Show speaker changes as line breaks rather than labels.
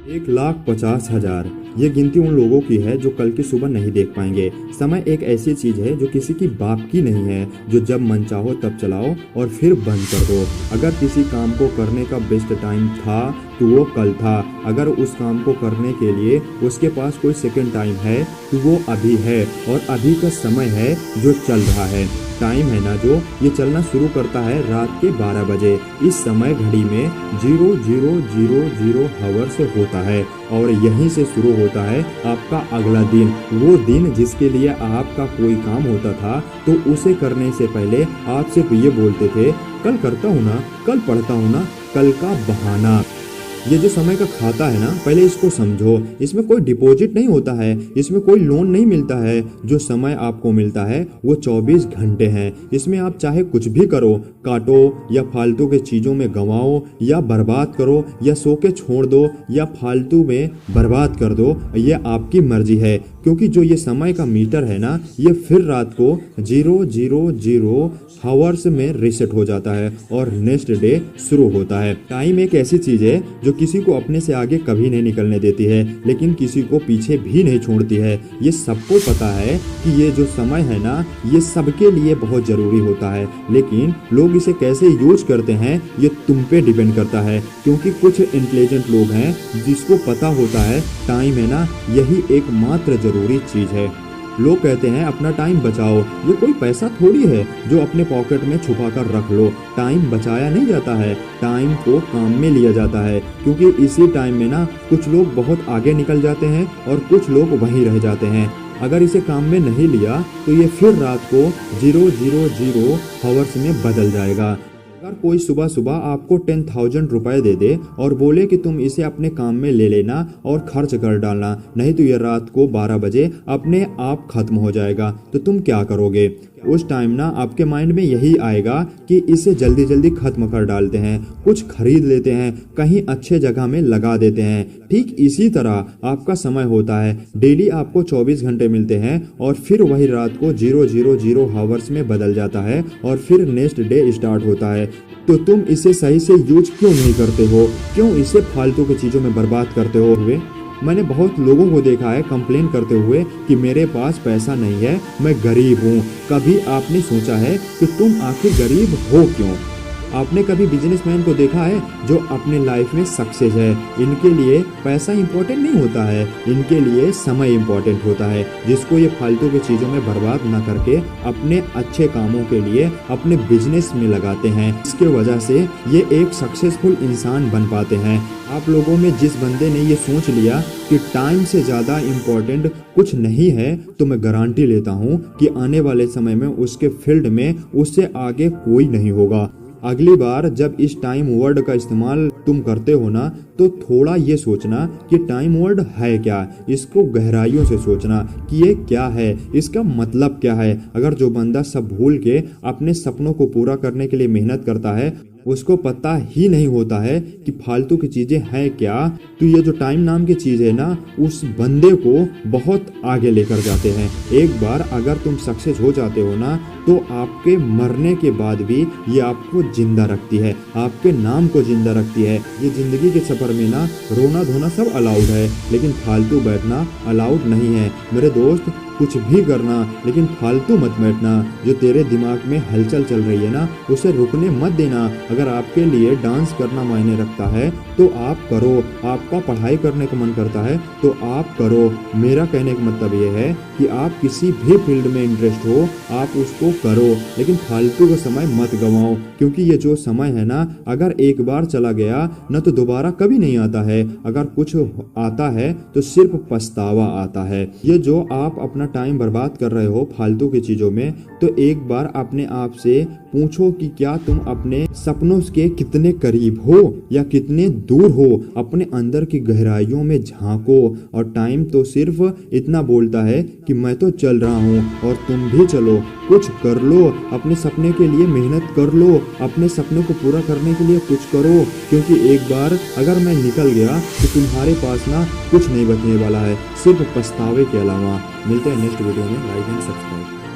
1,50,000 ये गिनती उन लोगों की है जो कल की सुबह नहीं देख पाएंगे। समय एक ऐसी चीज है जो किसी की बाप की नहीं है, जो जब मन चाहो तब चलाओ और फिर बंद कर दो। अगर किसी काम को करने का बेस्ट टाइम था तो वो कल था। अगर उस काम को करने के लिए उसके पास कोई सेकंड टाइम है तो वो अभी है, और अभी का समय है जो चल रहा है। टाइम है ना जो ये चलना शुरू करता है रात के 12 बजे। इस समय घड़ी में 0000 हावर से होता है, और यहीं से शुरू होता है आपका अगला दिन। वो दिन जिसके लिए आपका कोई काम होता था तो उसे करने से पहले आप सिर्फ ये बोलते थे, कल करता हूँ ना, कल पढ़ता हूँ ना, कल का बहाना। ये जो समय का खाता है ना, पहले इसको समझो। इसमें कोई डिपॉजिट नहीं होता है, इसमें कोई लोन नहीं मिलता है। जो समय आपको मिलता है वो 24 घंटे हैं। इसमें आप चाहे कुछ भी करो, काटो या फालतू के चीज़ों में गंवाओ या बर्बाद करो या सो के छोड़ दो या फालतू में बर्बाद कर दो, ये आपकी मर्जी है। क्योंकि जो ये समय का मीटर है ना, ये फिर रात को 000 हावर्स में रीसेट हो जाता है और नेक्स्ट डे शुरू होता है। टाइम एक ऐसी चीज है जो किसी को अपने से आगे कभी नहीं निकलने देती है, लेकिन किसी को पीछे भी नहीं छोड़ती है। ये सबको पता है कि ये जो समय है ना, ये सबके लिए बहुत जरूरी होता है, लेकिन लोग इसे कैसे यूज करते हैं ये तुम पे डिपेंड करता है। क्योंकि कुछ इंटेलिजेंट लोग हैं जिसको पता होता है टाइम है ना, यही एकमात्र जरूरी चीज है। लोग कहते हैं अपना टाइम बचाओ, ये कोई पैसा थोड़ी है जो अपने पॉकेट में छुपा कर रख लो। टाइम बचाया नहीं जाता है, टाइम को काम में लिया जाता है। क्योंकि इसी टाइम में ना कुछ लोग बहुत आगे निकल जाते हैं और कुछ लोग वहीं रह जाते हैं। अगर इसे काम में नहीं लिया तो ये फिर रात को 000 हावर्स में बदल जाएगा। अगर कोई सुबह सुबह आपको 10,000 रुपए दे दे और बोले कि तुम इसे अपने काम में ले लेना और खर्च कर डालना, नहीं तो ये रात को 12 बजे अपने आप खत्म हो जाएगा, तो तुम क्या करोगे? उस टाइम ना आपके माइंड में यही आएगा कि इसे जल्दी जल्दी खत्म कर डालते हैं, कुछ खरीद लेते हैं, कहीं अच्छे जगह में लगा देते हैं। ठीक इसी तरह आपका समय होता है। डेली आपको 24 घंटे मिलते हैं और फिर वही रात को 000 हावर्स में बदल जाता है और फिर नेक्स्ट डे स्टार्ट होता है। तो तुम इसे सही से यूज क्यों नहीं करते हो? क्यों इसे फालतू की चीजों में बर्बाद करते हो? मैंने बहुत लोगों को देखा है कंप्लेन करते हुए कि मेरे पास पैसा नहीं है, मैं गरीब हूँ। कभी आपने सोचा है कि तुम आखिर गरीब हो क्यों? आपने कभी बिजनेसमैन को देखा है जो अपने लाइफ में सक्सेस है? इनके लिए पैसा इंपॉर्टेंट नहीं होता है, इनके लिए समय इंपॉर्टेंट होता है, जिसको ये फालतू की चीज़ों में बर्बाद ना करके अपने अच्छे कामों के लिए अपने बिजनेस में लगाते हैं। इसके वजह से ये एक सक्सेसफुल इंसान बन पाते हैं। आप लोगों में जिस बंदे ने ये सोच लिया कि टाइम से ज़्यादा इम्पोर्टेंट कुछ नहीं है, तो मैं गारंटी लेता हूँ कि आने वाले समय में उसके फील्ड में उससे आगे कोई नहीं होगा। अगली बार जब इस टाइम वर्ड का इस्तेमाल तुम करते हो ना, तो थोड़ा ये सोचना कि टाइम वर्ड है क्या, इसको गहराइयों से सोचना कि ये क्या है, इसका मतलब क्या है। अगर जो बंदा सब भूल के अपने सपनों को पूरा करने के लिए मेहनत करता है, उसको पता ही नहीं होता है कि फालतू की चीजें हैं क्या, तो ये जो टाइम नाम की चीज है ना, उस बंदे को बहुत आगे लेकर जाते हैं। एक बार अगर तुम सक्सेस हो जाते हो ना, तो आपके मरने के बाद भी ये आपको जिंदा रखती है, आपके नाम को जिंदा रखती है। ये जिंदगी के सफर में ना रोना धोना सब अलाउड है, लेकिन फालतू बैठना अलाउड नहीं है। मेरे दोस्त, कुछ भी करना लेकिन फालतू मत बैठना। जो तेरे दिमाग में हलचल चल रही है ना, उसे रुकने मत देना। अगर आपके लिए डांस करना मायने रखता है तो आप करो, आपका पढ़ाई करने का मन करता है तो आप करो। मेरा कहने का मतलब ये है कि आप किसी भी फील्ड में इंटरेस्ट हो, आप उसको करो, लेकिन फालतू का समय मत गंवाओ। क्योंकि ये जो समय है ना, अगर एक बार चला गया न तो दोबारा कभी नहीं आता है। अगर कुछ आता है तो सिर्फ पछतावा आता है। ये जो आप अपना टाइम बर्बाद कर रहे हो फालतू की चीजों में, तो एक बार अपने आप से पूछो कि क्या तुम अपने सपनों के कितने करीब हो या कितने दूर हो। अपने अंदर की गहराइयों में झांको। और टाइम तो सिर्फ इतना बोलता है कि मैं तो चल रहा हूँ और तुम भी चलो, कुछ कर लो, अपने सपने के लिए मेहनत कर लो, अपने सपनों को पूरा करने के लिए कुछ करो। क्योंकि एक बार अगर मैं निकल गया तो तुम्हारे पास ना कुछ नहीं बचने वाला है, सिर्फ पछतावे के अलावा। मिलते हैं नेक्स्ट वीडियो में। Like and subscribe.